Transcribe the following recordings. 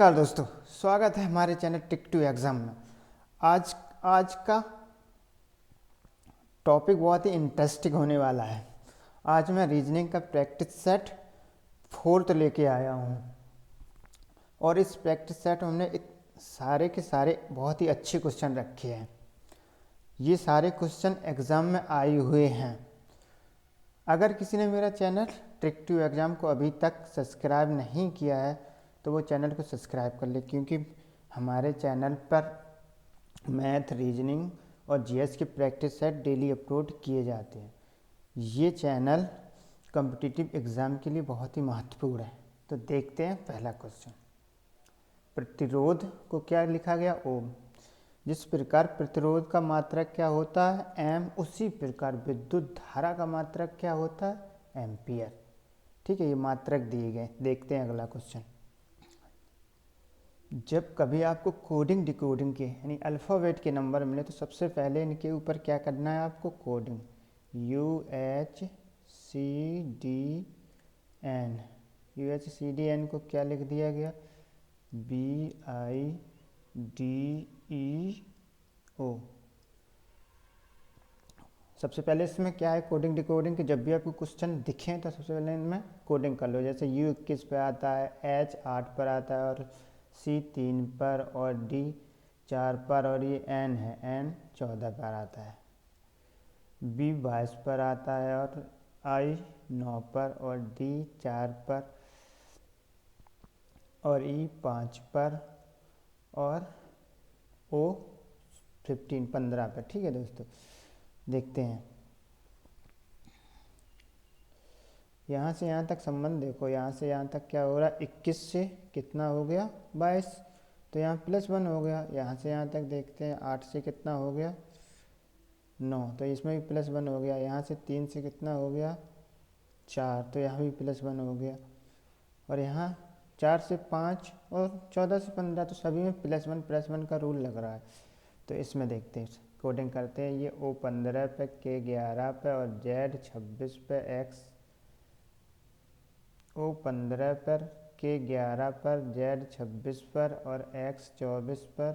नमस्कार दोस्तों, स्वागत है हमारे चैनल टिक टू एग्ज़ाम में। आज आज का टॉपिक बहुत ही इंटरेस्टिंग होने वाला है। आज मैं रीजनिंग का प्रैक्टिस सेट 4 लेके आया हूँ और इस प्रैक्टिस सेट में हमने सारे के सारे बहुत ही अच्छे क्वेश्चन रखे हैं। ये सारे क्वेश्चन एग्ज़ाम में आए हुए हैं। अगर किसी ने मेरा चैनल ट्रिक टू एग्ज़ाम को अभी तक सब्सक्राइब नहीं किया है तो वो चैनल को सब्सक्राइब कर ले, क्योंकि हमारे चैनल पर मैथ, रीजनिंग और जीएस के प्रैक्टिस सेट डेली अपलोड किए जाते हैं। ये चैनल कॉम्पिटिटिव एग्ज़ाम के लिए बहुत ही महत्वपूर्ण है। तो देखते हैं पहला क्वेश्चन। प्रतिरोध को क्या लिखा गया? ओम। जिस प्रकार प्रतिरोध का मात्रक क्या होता है? एम, उसी प्रकार विद्युत धारा का मात्रक क्या होता है? एम्पियर। ठीक है, ये मात्रक दिए गए। देखते हैं अगला क्वेश्चन। जब कभी आपको कोडिंग डिकोडिंग के यानी अल्फ़ाबेट के नंबर मिले तो सबसे पहले इनके ऊपर क्या करना है आपको? कोडिंग। UHCDN, UHCDN को क्या लिख दिया गया? BIDEO। सबसे पहले इसमें क्या है कोडिंग डिकोडिंग के? जब भी आपको क्वेश्चन दिखें तो सबसे पहले इनमें कोडिंग कर लो। जैसे U21 पे आता है, H 8 पर आता है और C 3 पर और D 4 पर और ये N है, N 14 पर आता है। B 22 पर आता है और I 9 पर और D 4 पर और E 5 पर और O 15 पर। ठीक है दोस्तों, देखते हैं। यहाँ से यहाँ तक संबंध देखो, यहाँ से यहाँ तक क्या हो रहा है? 21 से कितना हो गया? 22, तो यहाँ +1 हो गया। यहाँ से यहाँ तक देखते हैं, 8 से कितना हो गया? 9, तो इसमें भी +1 हो गया। यहाँ से 3 से कितना हो गया? 4, तो यहाँ भी +1 हो गया। और यहाँ 4 से 5 और 14 से 15, तो सभी में +1 का रूल लग रहा है। तो इसमें देखते हैं, कोडिंग करते हैं। ये O 15 पे, K 11 पे और Z 26 पे, X O 15 पर, K 11 पर, Z 26 पर और X 24 पर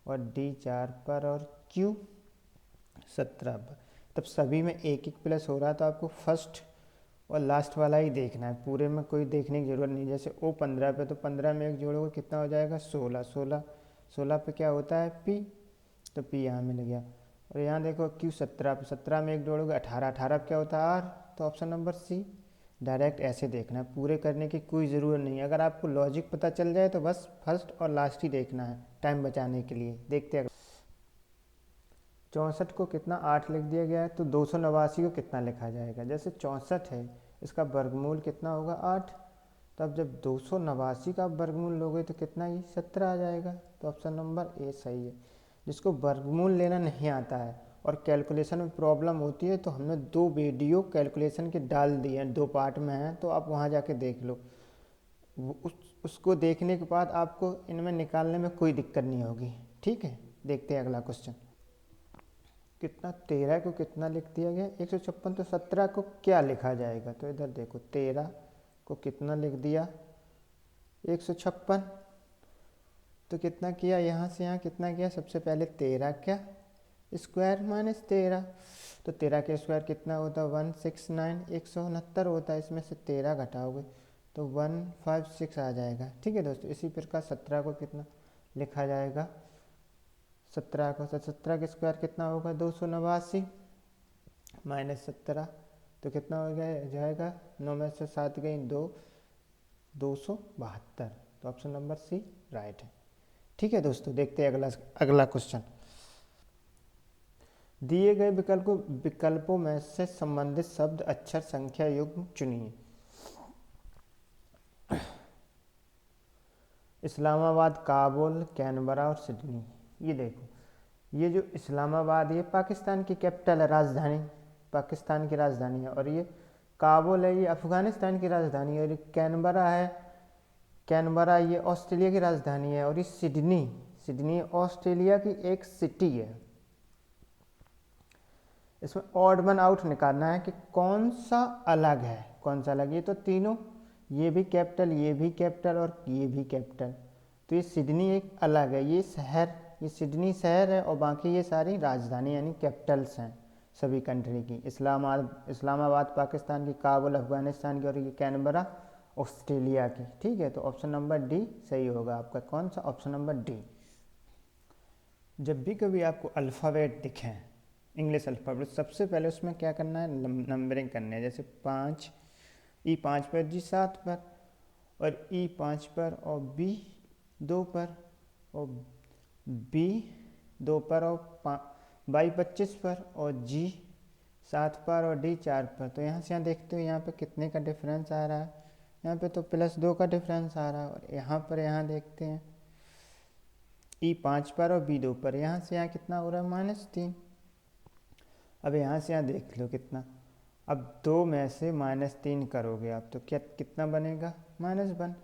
और D 4 पर और Q 17 पर। तब सभी में एक एक प्लस हो रहा है, तो आपको फर्स्ट और लास्ट वाला ही देखना है, पूरे में कोई देखने की ज़रूरत नहीं। जैसे O 15 पे, तो 15 में एक जोड़ोगे कितना हो जाएगा? 16। 16 पे क्या होता है? P, तो P यहाँ मिल गया। और यहाँ देखो Q 17 पे, 17 में एक जोड़ोगे 18। 18 पे क्या होता है? R, तो ऑप्शन नंबर C। डायरेक्ट ऐसे देखना है, पूरे करने की कोई ज़रूरत नहीं है। अगर आपको लॉजिक पता चल जाए तो बस फर्स्ट और लास्ट ही देखना है टाइम बचाने के लिए। देखते हैं। 64 को कितना 8 लिख दिया गया है, तो 289 को कितना लिखा जाएगा? जैसे 64 है, इसका वर्गमूल कितना होगा? 8। तो अब जब 289 का वर्गमूल लोगे तो कितना ही 17 आ जाएगा। तो ऑप्शन नंबर ए सही है। जिसको वर्गमूल लेना नहीं आता है और कैलकुलेशन में प्रॉब्लम होती है, तो हमने 2 वीडियो कैलकुलेशन के डाल दिए हैं, 2 पार्ट में हैं, तो आप वहाँ जाके देख लो। उसको देखने के बाद आपको इनमें निकालने में कोई दिक्कत नहीं होगी। ठीक है, देखते हैं अगला क्वेश्चन। कितना 13 को कितना लिख दिया गया? 156। तो 17 को क्या लिखा जाएगा? तो इधर देखो, 13 को कितना लिख दिया? 156। तो कितना किया? यहाँ से यहाँ कितना किया? सबसे पहले 13 क्या स्क्वायर माइनस 13, तो 13 के स्क्वायर कितना होता है? 169, 169 होता है। इसमें से 13 घटाओगे तो 156 आ जाएगा। ठीक है दोस्तों, इसी प्रकार 17 को कितना लिखा जाएगा? 17 को 17 के स्क्वायर कितना होगा? 289 माइनस 17, तो कितना हो गया जाएगा? 9 में से 7 गई 2, 272। तो ऑप्शन नंबर C राइट है। ठीक है दोस्तों, देखते हैं अगला क्वेश्चन। दिए गए विकल्पों में से संबंधित शब्द, अक्षर, संख्या, युग्म चुनिए। इस्लामाबाद, काबुल, कैनबरा और सिडनी। ये देखो, ये जो इस्लामाबाद, ये पाकिस्तान की कैपिटल है, राजधानी, पाकिस्तान की राजधानी है। और ये काबुल है, ये अफ़गानिस्तान की राजधानी है। और ये कैनबरा है, कैनबरा ये ऑस्ट्रेलिया की राजधानी है। और ये सिडनी, सिडनी ऑस्ट्रेलिया की एक सिटी है। इसमें ऑड वन आउट निकालना है कि कौन सा अलग है, कौन सा अलग। ये तो तीनों, ये भी कैपिटल, ये भी कैपिटल और ये भी कैपिटल, तो ये सिडनी एक अलग है, ये शहर, ये सिडनी शहर है और बाकी ये सारी राजधानी यानी कैपिटल्स हैं सभी कंट्री की। इस्लामाबाद पाकिस्तान की, काबुल अफगानिस्तान की और ये कैनबरा ऑस्ट्रेलिया की। ठीक है, तो ऑप्शन नंबर डी सही होगा आपका। कौन सा? Option number D. जब भी कभी आपको अल्फ़ाबेट दिखें, इंग्लिश अल्फ़ाबेट, सबसे पहले उसमें क्या करना है? नंबरिंग करनी है। जैसे 5, E5 पर, G7 पर, और E5 पर और B2 पर और B2 पर और Y25 पर और G7 पर और D4 पर। तो यहाँ से यहाँ देखते हो यहाँ पे कितने का डिफरेंस आ रहा है? यहाँ पे तो +2 का डिफरेंस आ रहा है। और यहाँ पर यहाँ देखते हैं E5 पर और B2 पर, यहाँ से यहाँ कितना हो रहा है? -3। अब यहाँ से यहाँ देख लो कितना, अब 2 में से -3 करोगे आप तो क्या कितना बनेगा? -1।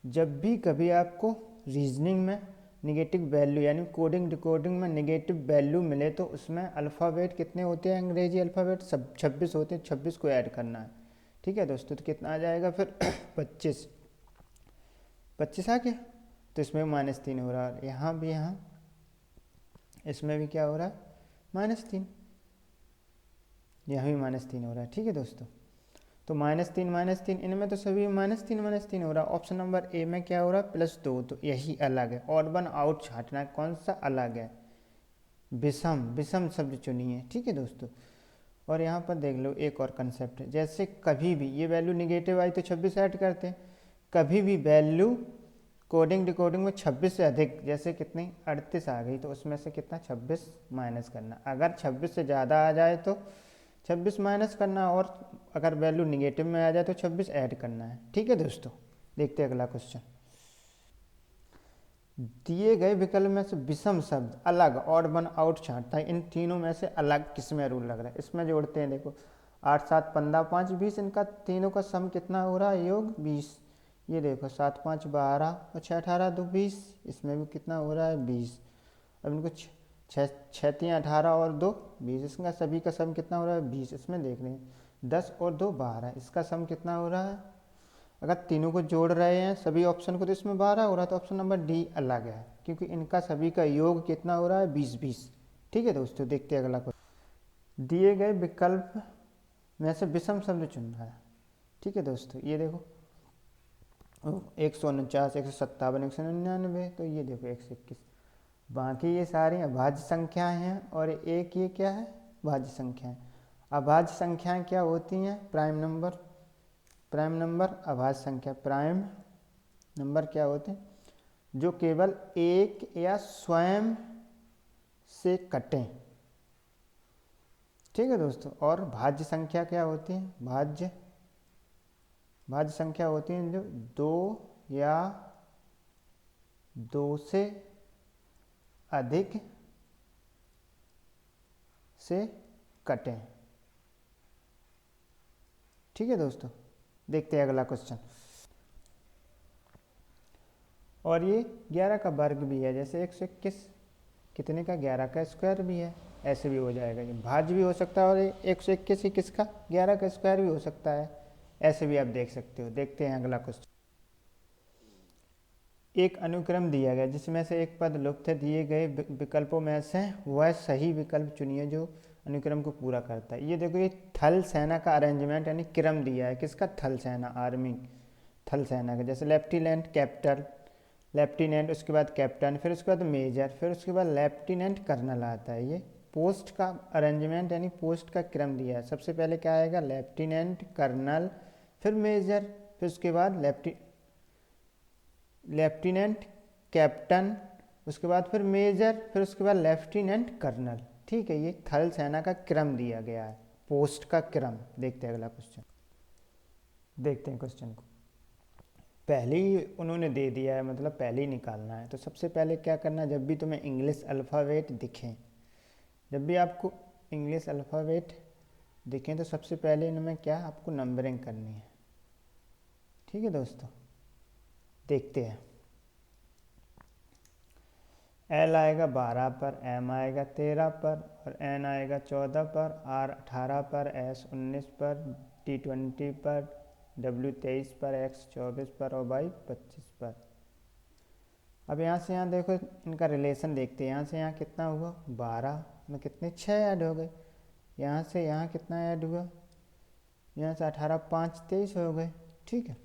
जब भी कभी आपको रीजनिंग में नेगेटिव वैल्यू यानी कोडिंग डिकोडिंग में नेगेटिव वैल्यू मिले तो उसमें अल्फ़ाबेट कितने होते हैं? अंग्रेजी अल्फ़ाबेट सब 26 होते हैं, 26 को ऐड करना है। ठीक है दोस्तों, तो कितना आ जाएगा फिर? 25 आ गया। तो इसमें -3 हो रहा है, यहाँ भी, यहाँ इसमें भी क्या हो रहा है? -3, यहाँ भी -3 हो रहा है। ठीक है दोस्तों, तो -3 इनमें तो सभी -3 हो रहा है। ऑप्शन नंबर ए में क्या हो रहा है? +2, तो यही अलग है। ऑड वन आउट छांटना है, कौन सा अलग है? विषम शब्द चुनिए। ठीक है दोस्तों, और यहाँ पर देख लो एक और कंसेप्ट है। जैसे कभी भी ये वैल्यू निगेटिव आई तो 26 ऐड करते हैं, कभी भी वैल्यू कोडिंग डिकोडिंग में 26 से अधिक, जैसे कितनी 38 आ गई तो उसमें से कितना 26 माइनस करना। अगर 26 से ज़्यादा आ जाए तो 26 माइनस करना, और अगर वैल्यू निगेटिव में आ जाए तो 26 ऐड करना है। ठीक है दोस्तों, देखते हैं अगला क्वेश्चन। दिए गए विकल्प में से विषम शब्द अलग ऑड वन आउट छांटता है, इन तीनों में से अलग किसमें रूल लग रहा है? इसमें जोड़ते हैं, देखो 8, 7, 15, 5, 20, इनका तीनों का सम कितना हो रहा है? योग 20। ये देखो 7, 5, 12 और 6, 18, 2, 20, इसमें भी कितना हो रहा है? 20। अब इनको 6, 3, 18 और 2, 20, इसका सभी का सम कितना हो रहा है? 20। इसमें देख रहे हैं 10 और 2, 12, इसका सम कितना हो रहा है? अगर तीनों को जोड़ रहे हैं सभी ऑप्शन को तो इसमें 12 हो रहा है, तो ऑप्शन नंबर डी अलग है, क्योंकि इनका सभी का योग कितना हो रहा है? 20। ठीक है दोस्तों, देखते हैं अगला क्वेश्चन। दिए गए विकल्प में से विषम शब्द चुन रहा है। ठीक है दोस्तों, ये देखो 149, 157, 199, तो ये देखो 121। बाकी ये सारी अभाज्य संख्याएं हैं और एक ये क्या है? भाज्य संख्याएं। अभाज्य संख्याएं क्या होती हैं? प्राइम नंबर अभाज्य संख्या। प्राइम नंबर क्या होते हैं? जो केवल एक या स्वयं से कटें। ठीक है दोस्तों, और भाज्य संख्या क्या होती है? भाज्य संख्या होती है जो 2 या 2 से अधिक से कटें। ठीक है दोस्तों, देखते हैं अगला क्वेश्चन। और ये 11 का वर्ग भी है, जैसे 121 कितने का? 11 का स्क्वायर भी है, ऐसे भी हो जाएगा। ये भाज्य भी हो सकता है और 121 ही किसका? 11 का स्क्वायर भी हो सकता है, ऐसे भी आप देख सकते हो। देखते हैं अगला क्वेश्चन। एक अनुक्रम दिया गया जिसमें से एक पद लुप्त है, दिए गए विकल्पों में से वह सही विकल्प चुनिए जो अनुक्रम को पूरा करता है। ये देखो, ये थल सेना का अरेंजमेंट यानी क्रम दिया है, किसका? थल सेना, आर्मी, थल सेना का। जैसे लेफ्टिनेंट कैपिटल, लेफ्टिनेंट, उसके बाद कैप्टन, फिर उसके बाद मेजर, फिर उसके बाद लेफ्टिनेंट कर्नल आता है। ये पोस्ट का अरेंजमेंट यानी पोस्ट का क्रम दिया है। सबसे पहले क्या आएगा? लेफ्टिनेंट, कर्नल, फिर मेजर, फिर उसके बाद लेफ्टिनेंट, कैप्टन, उसके बाद फिर मेजर, फिर उसके बाद लेफ्टिनेंट कर्नल। ठीक है, ये थल सेना का क्रम दिया गया है, पोस्ट का क्रम। देखते हैं अगला क्वेश्चन। देखते हैं क्वेश्चन को। पहले ही उन्होंने दे दिया है, मतलब पहले ही निकालना है। तो सबसे पहले क्या करना है? जब भी तुम्हें इंग्लिश अल्फ़ाबेट दिखें, जब भी आपको इंग्लिश अल्फ़ाबेट दिखें तो सबसे पहले इनमें क्या आपको नंबरिंग करनी है। ठीक है दोस्तों, देखते हैं। एल आएगा 12 पर, एम आएगा 13 पर, और एन आएगा 14 पर, आर 18 पर, एस 19 पर, टी 20 पर, डब्ल्यू 23 पर, एक्स 24 पर और वाई 25 पर। अब यहाँ से यहाँ देखो इनका रिलेशन देखते हैं। यहाँ से यहाँ कितना हुआ 12 में कितने 6 ऐड हो गए। यहाँ से यहाँ कितना ऐड हुआ, यहाँ से 18 5 23 हो गए। ठीक है,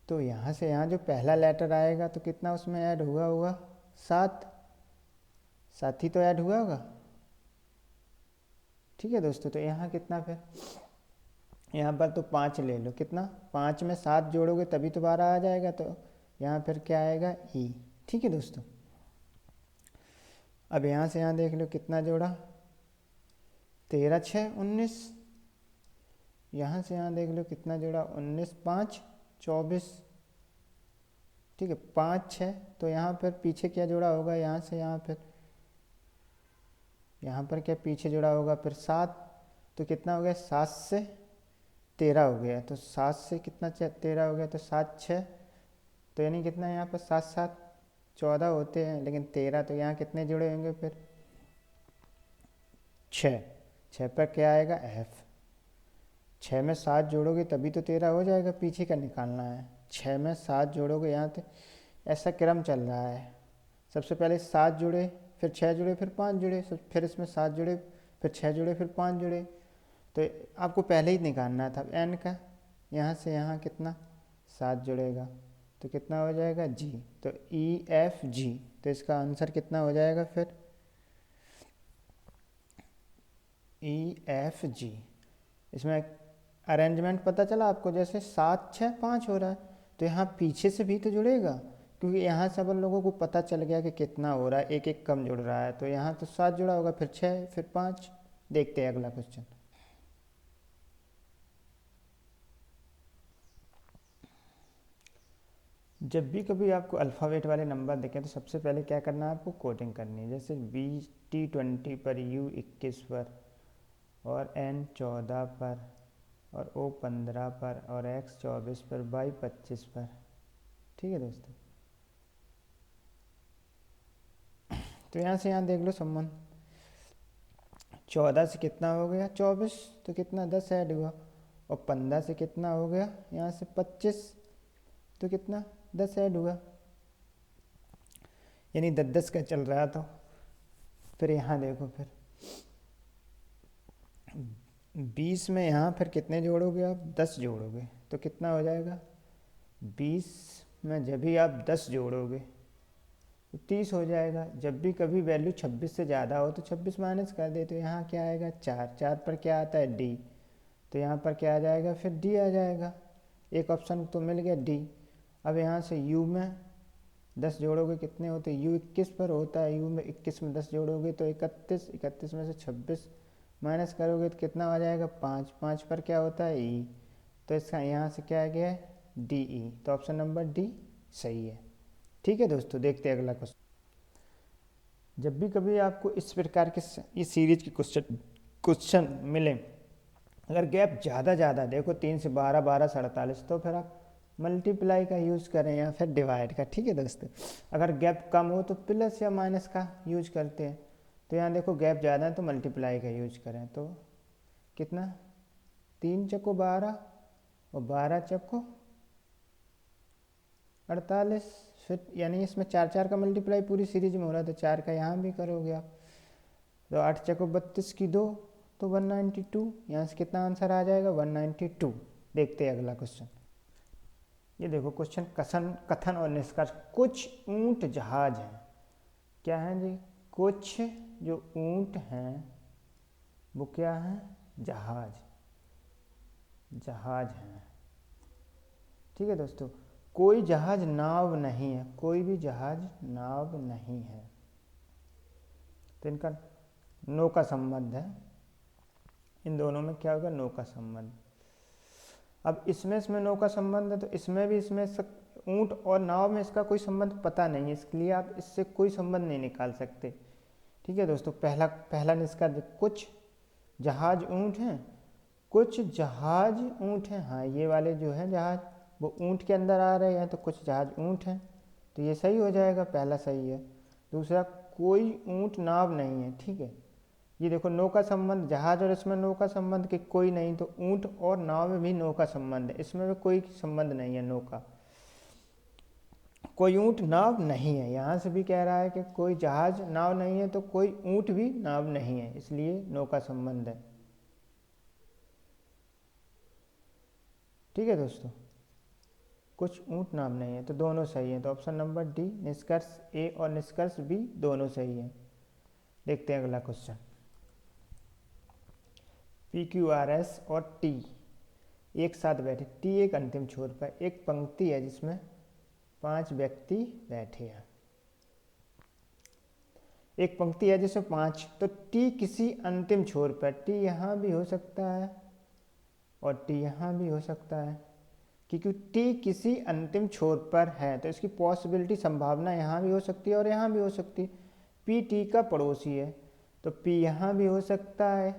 तो यहाँ से यहाँ जो पहला लेटर आएगा तो कितना उसमें ऐड हुआ होगा 7, 7 ही तो ऐड हुआ होगा। ठीक है दोस्तों, तो यहाँ कितना फिर यहाँ पर तो 5 ले लो, कितना 5 में 7 जोड़ोगे तभी तो 12 आ जाएगा। तो यहाँ फिर क्या आएगा ई। ठीक है दोस्तों, अब यहाँ से यहाँ देख लो कितना जोड़ा 13 6 19। यहाँ से यहाँ देख लो कितना जोड़ा 19 5 24। ठीक है, 5 6, तो यहाँ पर पीछे क्या जोड़ा होगा, यहाँ से यहाँ फिर यहाँ पर क्या पीछे जुड़ा होगा फिर 7, तो कितना हो गया 7 से 13 हो गया। तो 7 से कितना 13 हो गया, तो 7 6, तो यानी कितना यहाँ पर 7 7 14 होते हैं, लेकिन 13, तो यहाँ कितने जुड़े होंगे फिर 6। 6 पर क्या आएगा एफ। 6 में 7 जोड़ोगे तभी तो 13 हो जाएगा, पीछे का निकालना है। 6 में 7 जोड़ोगे, यहाँ तो ऐसा क्रम चल रहा है। सबसे पहले 7 जुड़े, फिर 6 जुड़े, फिर 5 जुड़े, फिर इसमें 7 जुड़े, फिर 6 जुड़े, फिर 5 जुड़े। तो आपको पहले ही निकालना था एन का। यहाँ से यहाँ कितना 7 जुड़ेगा, तो कितना हो जाएगा जी। तो ई एफ जी, तो इसका आंसर कितना हो जाएगा फिर ई एफ जी। इसमें अरेंजमेंट पता चला आपको, जैसे 7 6 5 हो रहा है, तो यहाँ पीछे से भी तो जुड़ेगा, क्योंकि यहाँ सब लोगों को पता चल गया कि कितना हो रहा है, एक एक कम जुड़ रहा है। तो यहाँ तो 7 जुड़ा होगा, फिर 6, फिर 5। देखते हैं अगला क्वेश्चन। जब भी कभी आपको अल्फ़ाबेट वाले नंबर देखें तो सबसे पहले क्या करना है, आपको कोडिंग करनी है। जैसे BT 20 पर, U 21 पर, और N 14 पर, और O 15 पर, और X 24 पर, Y 25 पर। ठीक है दोस्तों, तो यहाँ से यहाँ देख लो संबंध। 14 से कितना हो गया 24, तो कितना 10 ऐड हुआ, और 15 से कितना हो गया यहाँ से 25, तो कितना 10 ऐड हुआ, यानी 10 10 का चल रहा। तो फिर यहाँ देखो, फिर 20 में यहाँ फिर कितने जोड़ोगे आप 10 जोड़ोगे, तो कितना हो जाएगा 20 में जब भी आप 10 जोड़ोगे तो 30 हो जाएगा। जब भी कभी वैल्यू 26 से ज़्यादा हो तो 26 माइनस कर दे, तो यहाँ क्या आएगा 4। 4 पर क्या आता है डी, तो यहाँ पर क्या आ जाएगा फिर डी आ जाएगा। एक ऑप्शन तो मिल गया डी। अब यहाँ से यू में 10 जोड़ोगे कितने होते हैं, यू 21 पर होता है, यू में 21 में 10 जोड़ोगे तो 31, 31 में से 26 माइनस करोगे तो कितना आ जाएगा 5। 5 पर क्या होता है ई, तो इसका यहाँ से क्या आ गया है डी ई। तो ऑप्शन नंबर डी सही है। ठीक है दोस्तों, देखते हैं अगला क्वेश्चन। जब भी कभी आपको इस प्रकार के इस सीरीज के क्वेश्चन मिले, अगर गैप ज़्यादा देखो 3 से 12, 12 से 48, तो फिर आप मल्टीप्लाई का यूज़ करें या फिर डिवाइड का। ठीक है दोस्तों, अगर गैप कम हो तो प्लस या माइनस का यूज करते हैं। तो यहाँ देखो गैप ज़्यादा है तो मल्टीप्लाई का यूज करें, तो कितना 3 चक्को 12 और 12 चक्को 48, फिर यानी इसमें 4 4 का मल्टीप्लाई पूरी सीरीज में हो रहा है, तो 4 का यहाँ भी करोगे आप। तो 8 चक्को 32 की 2, तो 192। यहाँ से कितना आंसर आ जाएगा 192। देखते हैं अगला क्वेश्चन। ये देखो क्वेश्चन कथन और निष्कर्ष। कुछ ऊंट जहाज हैं, क्या हैं जी, कुछ जो ऊंट हैं वो क्या हैं जहाज, जहाज हैं। ठीक है दोस्तों, कोई जहाज नाव नहीं है, कोई भी जहाज नाव नहीं है, तो इनका नो का संबंध है। इन दोनों में क्या होगा नो का संबंध। अब इसमें नो का संबंध है, तो इसमें भी ऊंट और नाव में इसका कोई संबंध पता नहीं है, इसलिए आप इससे कोई संबंध नहीं निकाल सकते। ठीक है दोस्तों, पहला निष्कर्ष, कुछ जहाज ऊंट हैं, कुछ जहाज ऊंट हैं। हाँ, ये वाले जो है जहाज वो ऊंट के अंदर आ रहे हैं, तो कुछ जहाज ऊंट हैं, तो ये सही हो जाएगा, पहला सही है। दूसरा, कोई ऊंट नाव नहीं है। ठीक है, ये देखो नो का संबंध, जहाज और इसमें नो का संबंध कि कोई नहीं, तो ऊंट और नाव में भी नो का संबंध है, इसमें भी कोई संबंध नहीं है नो का। कोई ऊँट नाव नहीं है, यहाँ से भी कह रहा है कि कोई जहाज नाव नहीं है तो कोई ऊँट भी नाव नहीं है, इसलिए नो का संबंध है। ठीक है दोस्तों, कुछ ऊँट नाव नहीं है, तो दोनों सही हैं। तो ऑप्शन नंबर डी निष्कर्ष ए और निष्कर्ष बी दोनों सही हैं। देखते हैं अगला question. P Q R S और टी एक साथ बैठे। टी एक अंतिम छोर पर, एक पंक्ति है जिसमें 5 व्यक्ति बैठे हैं। एक पंक्ति है जिसमें 5, तो टी किसी अंतिम छोर पर, टी यहाँ भी हो सकता है और टी यहाँ भी हो सकता है, क्योंकि टी किसी अंतिम छोर पर है तो इसकी पॉसिबिलिटी संभावना यहाँ भी हो सकती है और यहाँ भी हो सकती है। पी टी का पड़ोसी है तो पी यहाँ भी हो सकता है,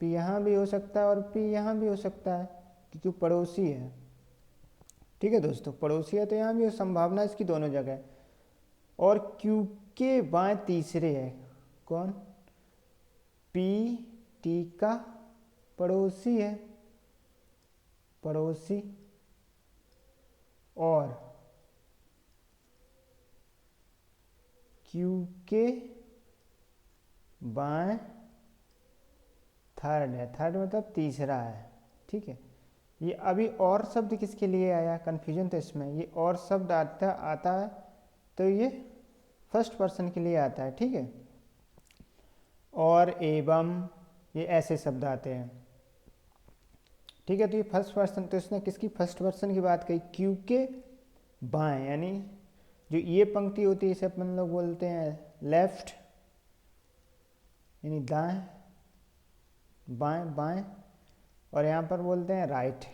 पी यहाँ भी हो सकता है और पी यहाँ भी हो सकता है, क्योंकि पड़ोसी है। ठीक है दोस्तों, पड़ोसी है तो यहाँ भी संभावना इसकी दोनों जगह है। और क्यू के बाएं तीसरे है कौन? पी टी का पड़ोसी है, पड़ोसी, और क्यू के बाएं थर्ड है, थर्ड मतलब तीसरा है। ठीक है, ये अभी और शब्द किसके लिए आया, कन्फ्यूजन तो इसमें, ये और शब्द आता है तो ये फर्स्ट पर्सन के लिए आता है। ठीक है, और एवं ये ऐसे शब्द आते हैं। ठीक है, तो ये फर्स्ट पर्सन, तो इसने किसकी फर्स्ट पर्सन की बात कही, क्यू के बाएं, यानी जो ये पंक्ति होती है इसे अपन लोग बोलते हैं लेफ्ट, यानी दाएं, बाएं बाएं, और यहाँ पर बोलते हैं राइट,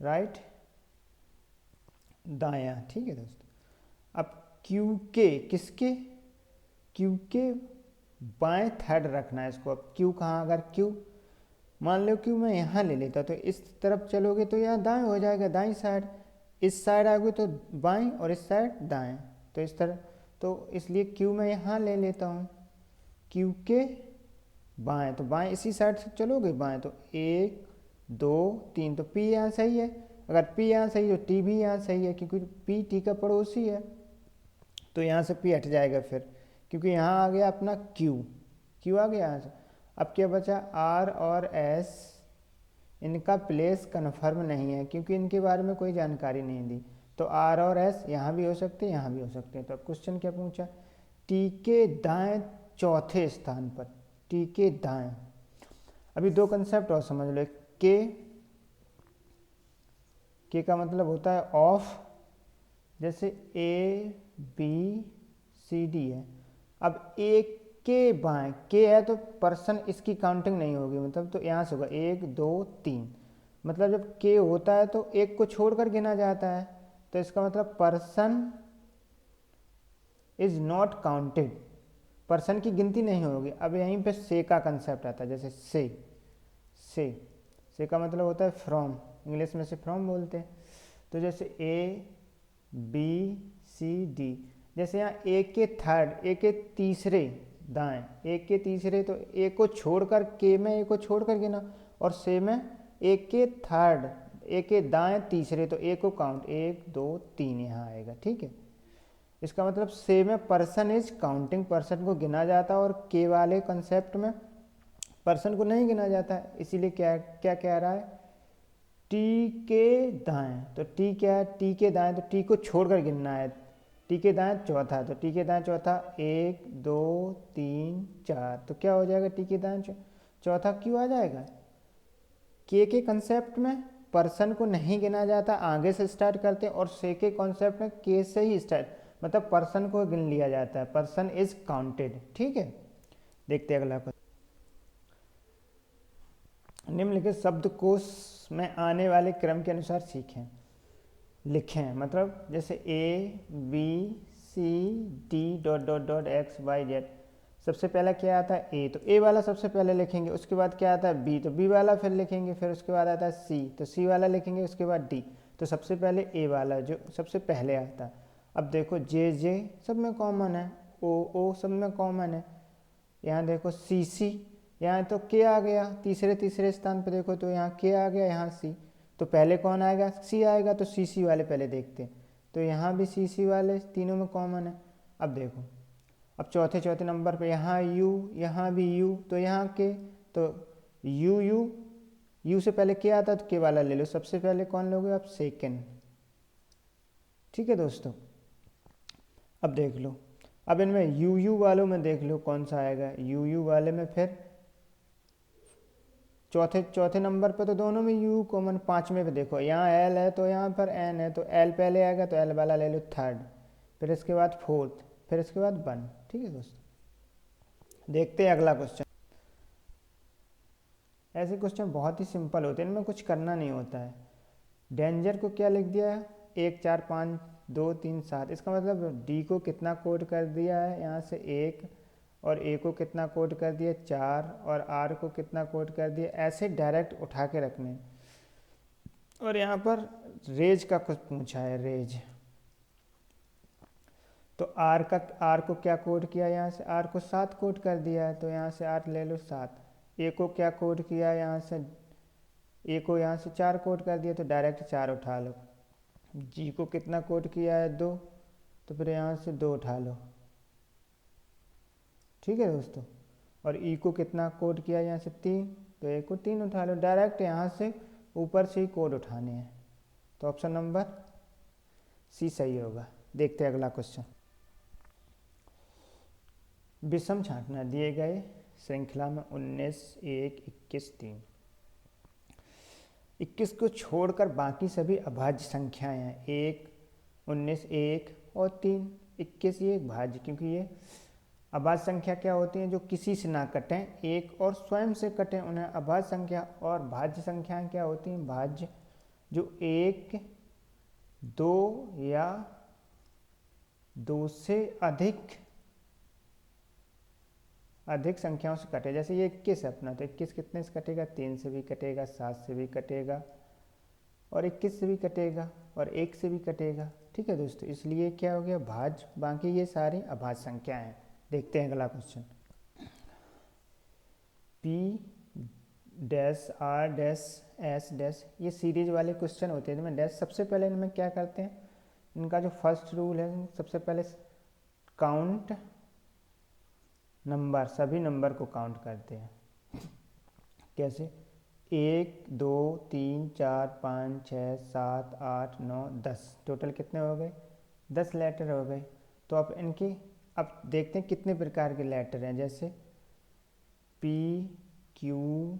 राइट दायां। ठीक है दोस्तों, अब क्यू के किसके, क्यू के बाएं थर्ड रखना है इसको। अब क्यू कहाँ, अगर क्यू मान लो क्यू मैं यहाँ ले लेता तो इस तरफ चलोगे तो यहाँ दाएं हो जाएगा, दाईं साइड, इस साइड आओगे तो बाएं और इस साइड दाएं, तो इस तरह, तो इसलिए क्यू मैं यहाँ ले लेता हूँ, क्यू के बाएं, तो बाएं इसी साइड से चलोगे बाएं, तो 1 2 3, तो पी यहाँ सही है। अगर पी यहाँ सही है तो टी भी यहाँ सही है, क्योंकि पी टी का पड़ोसी है, तो यहाँ से पी हट जाएगा फिर, क्योंकि यहाँ आ गया अपना क्यू, क्यू आ गया यहाँ से। अब क्या बचा, आर और एस, इनका प्लेस कन्फर्म नहीं है क्योंकि इनके बारे में कोई जानकारी नहीं दी, तो आर और एस यहाँ भी हो सकते हैं, यहाँ भी हो सकते हैं। तो अब क्वेश्चन क्या पूछा, टी के दाएं चौथे स्थान पर, टी के दाएं। अभी दो कंसेप्ट और समझ लो, के का मतलब होता है ऑफ, जैसे ए बी सी डी है। अब ए के बाएं, के है तो पर्सन इसकी काउंटिंग नहीं होगी, मतलब तो यहाँ से होगा 1 2 3, मतलब जब के होता है तो एक को छोड़कर गिना जाता है, तो इसका मतलब person is not counted, person की गिनती नहीं होगी। अब यहीं पे से का कंसेप्ट आता है, जैसे से का मतलब होता है फ्रॉम, इंग्लिश में से फ्रॉम बोलते हैं। तो जैसे ए बी सी डी, जैसे यहाँ ए के थर्ड, ए के तीसरे दाएं, ए के तीसरे, तो ए को छोड़कर, के में ए को छोड़कर गिना, और से में ए के थर्ड, ए के दाएं तीसरे, तो ए को काउंट 1 2 3 यहाँ आएगा। ठीक है, इसका मतलब से में पर्सन इज काउंटिंग, पर्सन को गिना जाता है, और के वाले कंसेप्ट में पर्सन को नहीं गिना जाता है। इसीलिए क्या क्या कह रहा है, टी के दाएं, तो टी क्या है, टी के दाएं, तो टी को छोड़कर गिनना है, टी के दाएं चौथा, तो टी के दाएं चौथा 1 2 3 4, तो क्या हो जाएगा, टी के दाएं चौथा क्यों आ जाएगा, के कंसेप्ट में पर्सन को नहीं गिना जाता, आगे से स्टार्ट करते हैं, और से के कॉन्सेप्ट में के से ही स्टार्ट, मतलब पर्सन को गिन लिया जाता है, पर्सन इज काउंटेड। ठीक है, देखते हैं अगला क्वेश्चन। निम्नलिखित शब्दकोश में आने वाले क्रम के अनुसार सीखें, लिखें, मतलब जैसे A B C D dot dot dot X Y Z. सबसे पहला क्या आता है, ए, तो ए वाला सबसे पहले लिखेंगे, उसके बाद क्या आता है बी, तो बी वाला फिर लिखेंगे, फिर उसके बाद आता है सी, तो सी वाला लिखेंगे, उसके बाद डी, तो सबसे पहले ए वाला जो सबसे पहले आता है। अब देखो जे जे सब में कॉमन है, ओ सब में कॉमन है, यहाँ देखो सी यहाँ तो के आ गया, तीसरे स्थान पे देखो तो यहाँ के आ गया, यहाँ सी, तो पहले कौन आएगा, सी आएगा, तो सी सी वाले पहले देखते हैं। तो यहाँ भी सी सी वाले तीनों में कॉमन है। अब देखो, अब चौथे नंबर पे यहाँ यू, यहाँ भी यू, तो यहाँ के, तो यू यू यू से पहले के आता तो के वाला ले लो, सबसे पहले कौन लोगे आप, सेकेंड। ठीक है दोस्तों, अब देख लो, अब इनमें यू यू वालों में देख लो कौन सा आएगा, यू यू वाले में फिर चौथे नंबर पे तो दोनों में यू कॉमन। पाँचवें पे देखो, यहाँ एल है तो यहाँ पर एन है, तो एल पहले आएगा तो एल वाला ले लो थर्ड, फिर इसके बाद फोर्थ, फिर इसके बाद वन। ठीक है दोस्तों, देखते हैं अगला क्वेश्चन। ऐसे क्वेश्चन बहुत ही सिंपल होते हैं, इनमें कुछ करना नहीं होता है। डेंजर को क्या लिख दिया है, 1 4 5 2 3 7, इसका मतलब डी को कितना कोड कर दिया है यहाँ से 1, और ए को कितना कोड कर दिया 4, और आर को कितना कोड कर दिया, ऐसे डायरेक्ट उठा के रखने। और यहाँ पर रेज का कुछ पूछा है, रेज, तो आर को क्या कोड किया, यहाँ से आर को 7 कोड कर दिया है, तो यहाँ से आर ले लो 7। ए को क्या कोड किया, यहाँ से ए को यहाँ से 4 कोड कर दिया, तो डायरेक्ट 4 उठा लो। जी को कितना कोड किया है 2, तो फिर यहाँ से 2 उठा लो। ठीक है दोस्तों, और ई को कितना कोड किया यहाँ से 3, तो ए को 3 उठा लो। डायरेक्ट यहाँ से ऊपर से ही कोड उठाने हैं, तो ऑप्शन नंबर सी सही होगा। देखते हैं अगला क्वेश्चन। विषम छांटना दिए गए श्रृंखला में 19 1 21 3, 21 को छोड़कर बाकी सभी अभाज्य संख्याएं हैं, 1 19 1 और 3। 21 ये एक भाज्य, क्योंकि ये अभाज्य संख्या क्या होती हैं, जो किसी से ना कटें, एक और स्वयं से कटें, उन्हें अभाज्य संख्या। और भाज्य संख्याएं क्या होती हैं, भाज्य जो 1 2 या 2 से अधिक संख्याओं से कटे। जैसे ये 21 है अपना, तो 21 कितने से कटेगा, 3 से भी कटेगा, 7 से भी कटेगा, और 21 से भी कटेगा, और 1 से भी कटेगा। ठीक है दोस्तों, इसलिए क्या हो गया, भाज्य। बाकी ये सारी अभाज्य संख्याएं हैं। देखते हैं अगला question. P dash R dash S dash, ये सीरीज वाले क्वेश्चन होते हैं जिनमें डैश। सबसे पहले इनमें क्या करते हैं, इनका जो फर्स्ट रूल है, सबसे पहले काउंट नंबर, सभी नंबर को काउंट करते हैं। कैसे, 1 2 3 4 5 6 7 8 9 10, टोटल कितने हो गए, 10 लेटर हो गए। तो अब देखते हैं कितने प्रकार के लेटर हैं। जैसे पी क्यू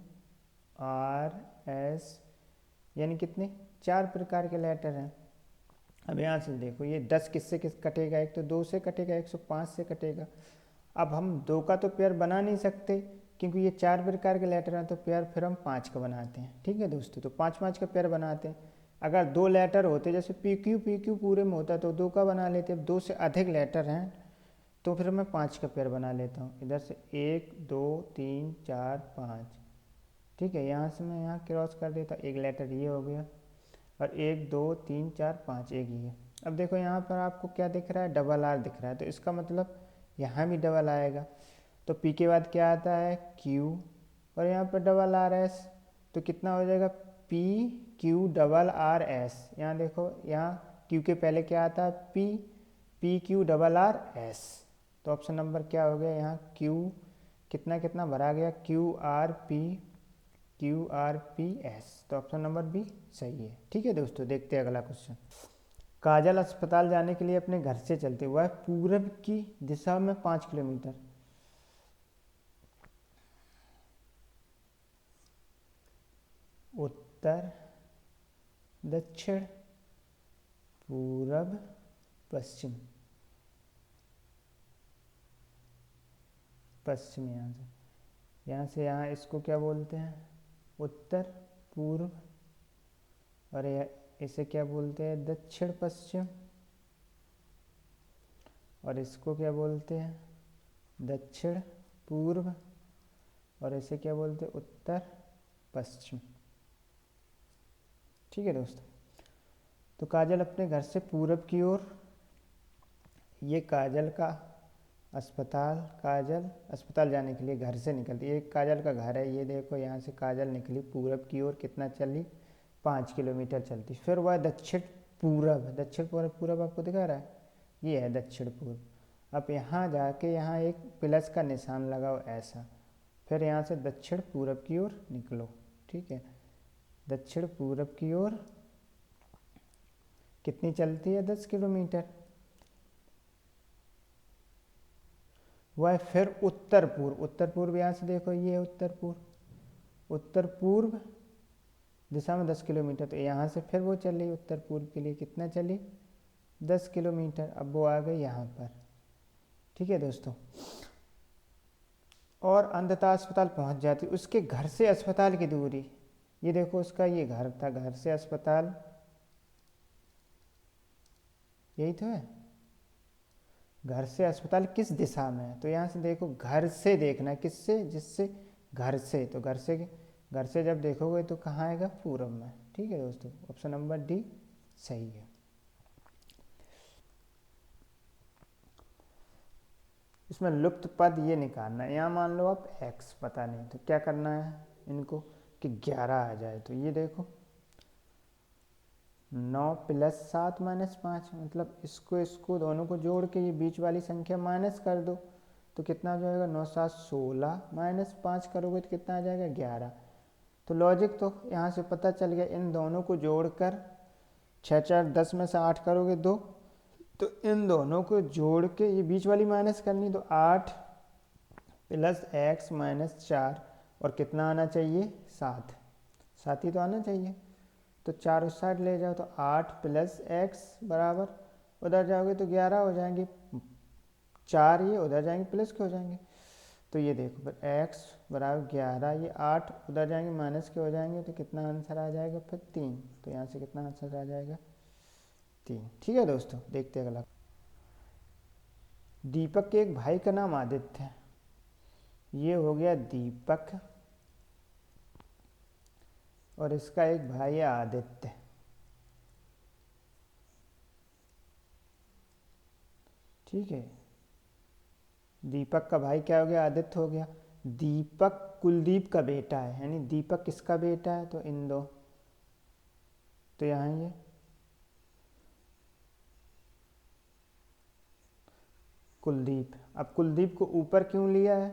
आर एस, यानी कितने, 4 प्रकार के लेटर हैं। अब यहाँ से देखो, ये 10 किससे कटेगा, एक तो 2 से कटेगा, 105 से कटेगा। अब हम 2 का तो पेयर बना नहीं सकते, क्योंकि ये 4 प्रकार के लेटर हैं, तो पेयर फिर हम 5 का बनाते हैं। ठीक है दोस्तों, तो 5 5 का पेयर बनाते हैं। अगर 2 लेटर होते, जैसे पी क्यू पूरे में होता, तो 2 का बना लेते। अब 2 से अधिक लेटर हैं, तो फिर मैं 5 का पेयर बना लेता हूँ। इधर से 1 2 3 4 5, ठीक है, यहाँ से मैं यहाँ क्रॉस कर देता, एक लेटर ये हो गया, और 1 2 3 4 5 एक ही है। अब देखो यहाँ पर आपको क्या दिख रहा है, डबल आर दिख रहा है, तो इसका मतलब यहाँ भी डबल आएगा। तो पी के बाद क्या आता है, क्यू, और यहाँ पर डबल आर एस, तो कितना हो जाएगा, P Q double R S. यहाँ देखो, यहाँ क्यू के पहले क्या आता है, P Q double R S. तो ऑप्शन नंबर क्या हो गया, यहाँ क्यू कितना कितना भरा गया, क्यू आर पी एस। तो ऑप्शन नंबर बी सही है। ठीक है दोस्तों, देखते हैं अगला क्वेश्चन। काजल अस्पताल जाने के लिए अपने घर से चलते हुए पूरब की दिशा में 5 किलोमीटर, उत्तर दक्षिण पूरब पश्चिम, यहाँ से यहाँ इसको क्या बोलते हैं, उत्तर पूर्व, और इसे क्या बोलते हैं, दक्षिण पश्चिम, और इसको क्या बोलते हैं, दक्षिण पूर्व, और इसे क्या बोलते हैं, उत्तर पश्चिम। ठीक है दोस्तों, तो काजल अपने घर से पूरब की ओर, ये काजल अस्पताल जाने के लिए घर से निकलती है। एक काजल का घर है, ये देखो, यहाँ से काजल निकली पूरब की ओर, कितना चली, 5 किलोमीटर चलती। फिर वह दक्षिण पूरब आपको दिखा रहा है, ये है दक्षिण पूर्व। अब यहाँ जाके यहाँ एक प्लस का निशान लगाओ ऐसा, फिर यहाँ से दक्षिण पूरब की ओर निकलो। ठीक है, दक्षिण पूरब की ओर कितनी चलती है? 10 किलोमीटर। वह फिर उत्तर पूर्व यहाँ से देखो, ये है उत्तर पूर्व दिशा में 10 किलोमीटर। तो यहाँ से फिर वो चली उत्तर पूर्व के लिए, कितना चली? 10 किलोमीटर। अब वो आ गई यहाँ पर। ठीक है दोस्तों, और अंततः अस्पताल पहुँच जाती। उसके घर से अस्पताल की दूरी, ये देखो उसका ये घर था, घर से अस्पताल यही तो है। घर से अस्पताल किस दिशा में है? तो यहाँ से देखो, घर से देखना, किससे? जिससे घर से, तो घर से जब देखोगे तो कहाँ आएगा? पूरब में। ठीक है दोस्तों, ऑप्शन नंबर डी सही है। इसमें लुप्त पद ये निकालना है। यहाँ मान लो आप x पता नहीं, तो क्या करना है इनको कि 11 आ जाए। तो ये देखो 9 + 7 - 5, मतलब इसको दोनों को जोड़ के ये बीच वाली संख्या माइनस कर दो, तो कितना हो जाएगा? 9 7 16 -5 करोगे तो कितना आ जाएगा? 11। तो लॉजिक तो यहाँ से पता चल गया, इन दोनों को जोड़कर 6 4 10 में से 8 करोगे 2, तो इन दोनों को जोड़ के ये बीच वाली माइनस करनी, तो 8 + x - 4 और कितना आना चाहिए? 7 ही तो आना चाहिए। तो 4 उस साइड ले जाओ, तो 8 + x बराबर, उधर जाओगे तो 11 हो जाएंगे, 4 ये उधर जाएंगे प्लस के हो जाएंगे। तो ये देखो फिर x बराबर 11, ये 8 उधर जाएंगे माइनस के हो जाएंगे, तो कितना आंसर आ जाएगा? फिर 3। तो यहाँ से कितना आंसर आ जाएगा? 3। ठीक है दोस्तों, देखते हैं अगला। दीपक के एक भाई का नाम आदित्य है। ये हो गया दीपक और इसका एक भाई है आदित्य। ठीक है, दीपक का भाई क्या हो गया? आदित्य हो गया। दीपक कुलदीप का बेटा है, यानी दीपक किसका बेटा है? तो इन दो, तो यहाँ ये कुलदीप। अब कुलदीप को ऊपर क्यों लिया है?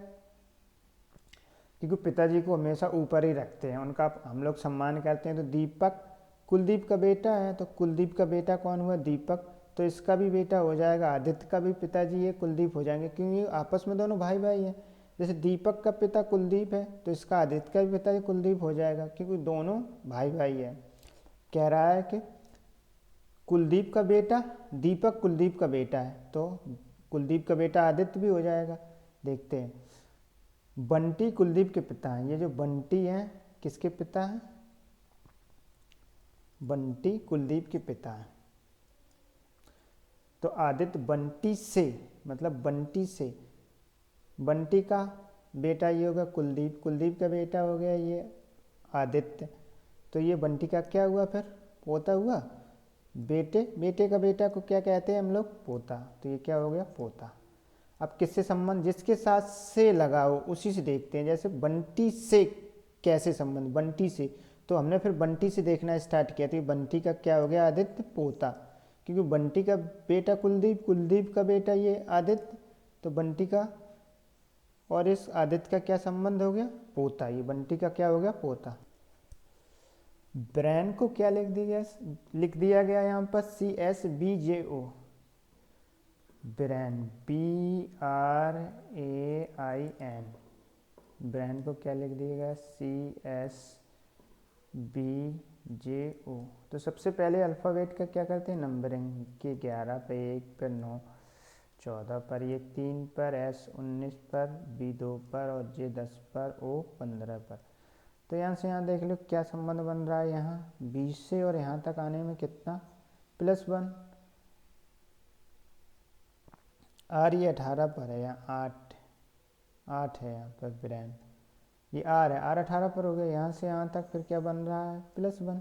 क्योंकि पिताजी को हमेशा ऊपर ही रखते हैं, उनका हम लोग सम्मान करते हैं। तो दीपक कुलदीप का बेटा है, तो कुलदीप का बेटा कौन हुआ? दीपक। तो इसका भी बेटा हो जाएगा आदित्य का भी पिताजी ये कुलदीप हो जाएंगे, क्योंकि आपस में दोनों भाई भाई हैं। जैसे दीपक का पिता कुलदीप है, तो इसका आदित्य का भी पिता कुलदीप हो जाएगा, क्योंकि दोनों भाई भाई हैं। कह रहा है कि कुलदीप का बेटा दीपक कुलदीप का बेटा है, तो कुलदीप का बेटा आदित्य भी हो जाएगा। देखते हैं, बंटी कुलदीप के पिता हैं। ये जो बंटी हैं किसके पिता हैं? बंटी कुलदीप के पिता हैं। तो आदित्य बंटी से, मतलब बंटी से, बंटी का बेटा ये होगा कुलदीप, कुलदीप का बेटा हो गया ये आदित्य। तो ये बंटी का क्या हुआ? फिर पोता हुआ। बेटे का बेटा को क्या कहते हैं हम लोग? पोता। तो ये क्या हो गया? पोता। अब किससे संबंध? जिसके साथ से लगाओ उसी से देखते हैं। जैसे बंटी से कैसे संबंध? बंटी से, तो हमने फिर बंटी से देखना स्टार्ट किया। तो ये बंटी का क्या हो गया? आदित्य, पोता। क्योंकि बंटी का बेटा कुलदीप, कुलदीप का बेटा ये आदित्य, तो बंटी का और इस आदित्य का क्या संबंध हो गया? पोता। ये बंटी का क्या हो गया? पोता। ब्रेन को क्या लिख दिया गया यहाँ पर? CSBJO। Brain, BRAIN। ब्रेन को क्या लिख दिया गया? CSBJO। तो सबसे पहले अल्फ़ाबेट का क्या करते हैं? नंबरिंग के 11 पर, 1 पर, 9 14 पर, ये 3 पर, S 19 पर, B 2 पर और J 10 पर, O 15 पर। तो यहाँ से यहाँ देख लो क्या संबंध बन रहा है। यहाँ 20 से और यहाँ तक आने में कितना? +1। R ये 18 पर है, यहाँ 8 है यहाँ पर ब्रेन, ये R है, R 18 पर हो गया। यहाँ से यहाँ तक फिर क्या बन रहा है? +1।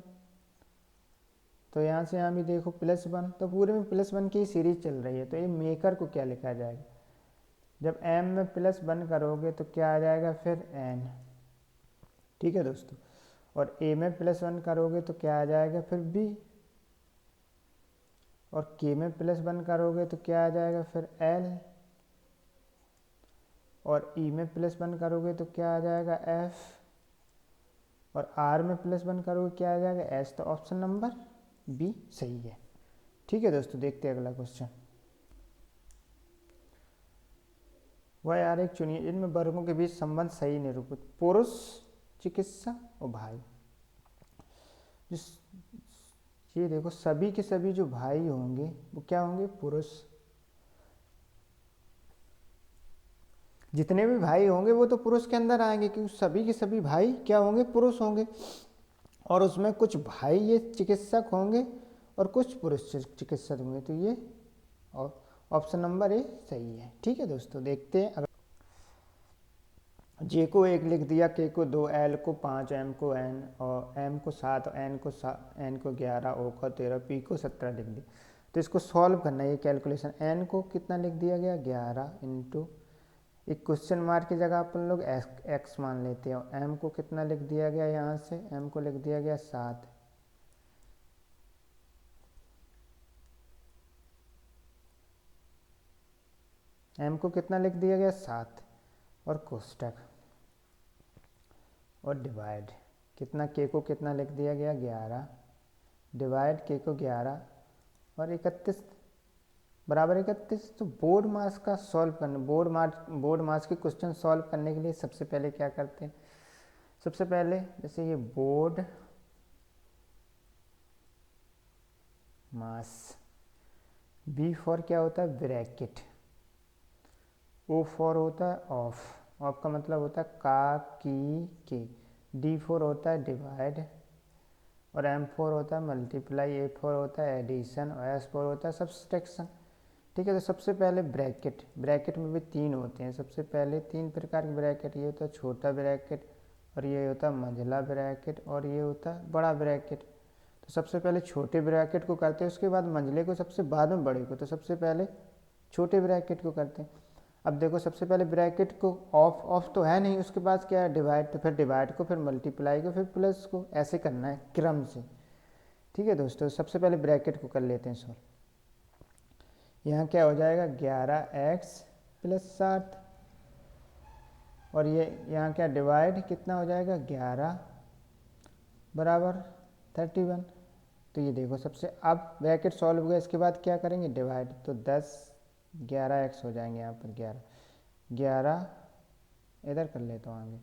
तो यहाँ से यहाँ भी देखो +1, तो पूरे में +1 की सीरीज चल रही है। तो ये मेकर को क्या लिखा जाएगा? जब M में +1 करोगे तो क्या आ जाएगा? फिर N। ठीक है दोस्तों, और a में +1 करोगे तो क्या आ जाएगा फिर b, और k में +1 करोगे तो क्या आ जाएगा फिर l, और e में +1 करोगे तो क्या आ जाएगा f, और r में +1 करोगे क्या आ जाएगा s। तो ऑप्शन नंबर बी सही है। ठीक है दोस्तों, देखते हैं अगला क्वेश्चन। वह आरेख चुनिए इनमें वर्गों के बीच संबंध सही निरूपित। पुरुष चिकित्सा और भाई, जिस ये देखो सभी के सभी जो भाई होंगे वो क्या होंगे पुरुष, जितने भी भाई होंगे वो तो पुरुष के अंदर आएंगे क्योंकि सभी के सभी भाई क्या होंगे पुरुष होंगे, और उसमें कुछ भाई ये चिकित्सक होंगे और कुछ पुरुष चिकित्सक होंगे, तो ये ऑप्शन नंबर ए सही है। ठीक है दोस्तों, देखते हैं। जे को 1 लिख दिया, के को 2, एल को 5, एम को n, और एम को 7, एन को 11, ओ को 13, पी को 17 लिख दिया। तो इसको सॉल्व करना है ये कैलकुलेशन। एन को कितना लिख दिया गया 11 इंटू एक क्वेश्चन मार्क की जगह अपन लोग एक्स मान लेते हैं, और एम को कितना लिख दिया गया यहाँ से, एम को लिख दिया गया 7, एम को कितना लिख दिया गया 7, और कोष्टक और डिवाइड कितना, के को कितना लिख दिया गया 11 डिवाइड के को 11 और 31 बराबर 31। तो बोर्ड मास का सॉल्व करने, बोर्ड मास के क्वेश्चन सॉल्व करने के लिए सबसे पहले क्या करते हैं, सबसे पहले जैसे ये बोर्ड मास, बी फॉर क्या होता है ब्रैकेट, ओ फॉर होता है ऑफ, ऑफ का मतलब होता है का की के, डी फॉर होता है डिवाइड, और एम फॉर होता है मल्टीप्लाई, ए फॉर होता है एडिशन, और एस फॉर होता है सब्सट्रैक्शन। ठीक है, तो सबसे पहले ब्रैकेट, ब्रैकेट में भी 3 होते हैं। सबसे पहले 3 प्रकार के ब्रैकेट, ये होता है छोटा ब्रैकेट, और ये होता है मंझला ब्रैकेट, और ये होता है बड़ा ब्रैकेट। तो सबसे पहले छोटे ब्रैकेट को करते हैं, उसके बाद मंझले को, सबसे बाद में बड़े को। तो सबसे पहले छोटे ब्रैकेट को करते हैं। अब देखो सबसे पहले ब्रैकेट को ऑफ तो है नहीं, उसके बाद क्या है डिवाइड, तो फिर डिवाइड को, फिर मल्टीप्लाई को, फिर प्लस को, ऐसे करना है क्रम से। ठीक है दोस्तों, सबसे पहले ब्रैकेट को कर लेते हैं सॉल्व। यहाँ क्या हो जाएगा 11x + 7, और ये यहाँ क्या डिवाइड कितना हो जाएगा 11 बराबर 31। तो ये देखो सबसे, अब ब्रैकेट सॉल्व हो गया, इसके बाद क्या करेंगे डिवाइड, तो 10 11x हो जाएंगे यहाँ पर 11 इधर कर लेता हूँ आगे,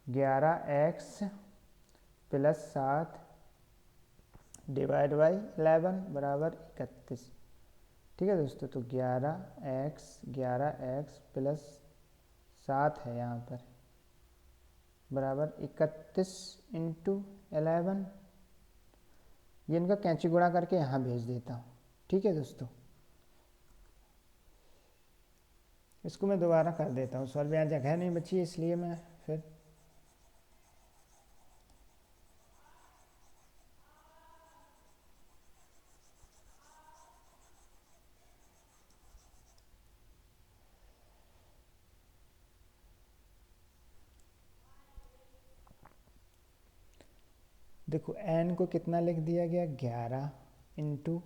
11x + 7 डिवाइड बाई 11 बराबर 31। ठीक है दोस्तों, तो 11x + 7 है यहाँ पर बराबर 31 इंटू 11। ये इनका कैंची गुणा करके यहाँ भेज देता हूँ। ठीक है दोस्तों, इसको मैं दोबारा कर देता हूँ सॉल्व, यहाँ जगह नहीं बची इसलिए मैं फिर देखो n को कितना लिख दिया गया 11 इंटू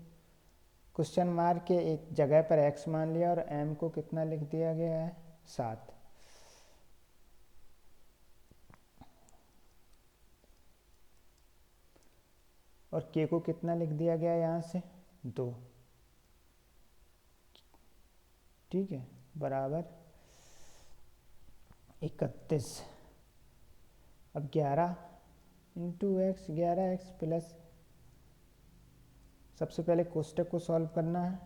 क्वेश्चन मार्क के एक जगह पर x मान लिया, और m को कितना लिख दिया गया है 7, और k को कितना लिख दिया गया यहाँ से 2। ठीक है, बराबर 31। अब 11 इंटू एक्स, 11x प्लस, सबसे पहले कोष्टक को सॉल्व करना है।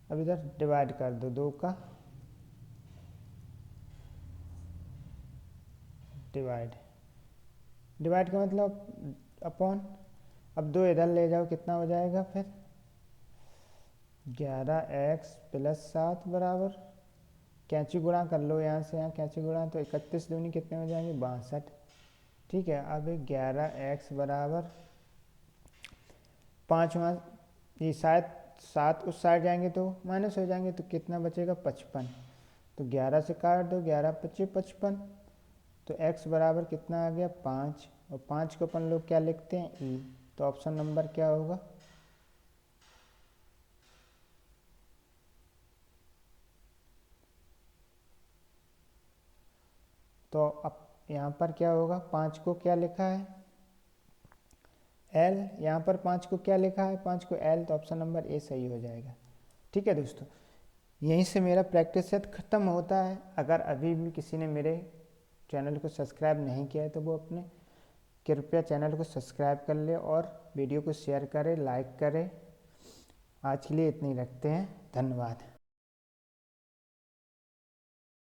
अब इधर डिवाइड कर दो, 2 का डिवाइड का मतलब अपॉन। अब 2 इधर ले जाओ, कितना हो जाएगा फिर 11x + 7 बराबर, कैंची गुणा कर लो यहाँ से, यहाँ कैंची गुणा, तो 31 दूनी कितने हो जाएंगे 62। ठीक है, अब 11x बराबर 5, ये शायद 7 उस साइड जाएंगे तो माइनस हो जाएंगे, तो कितना बचेगा 55। तो 11 से काट दो, 11 × 5 = 55, तो x बराबर कितना आ गया 5, और 5 को अपन लोग क्या लिखते हैं e, तो ऑप्शन नंबर क्या होगा? तो अब यहाँ पर क्या होगा, 5 को क्या लिखा है l, यहाँ पर 5 को क्या लिखा है, 5 को l, तो ऑप्शन नंबर ए सही हो जाएगा। ठीक है दोस्तों, यहीं से मेरा प्रैक्टिस सेट ख़त्म होता है। अगर अभी भी किसी ने मेरे चैनल को सब्सक्राइब नहीं किया है तो वो अपने कृपया चैनल को सब्सक्राइब कर ले और वीडियो को शेयर करें, लाइक करें। आज के लिए इतनी रखते हैं, धन्यवाद।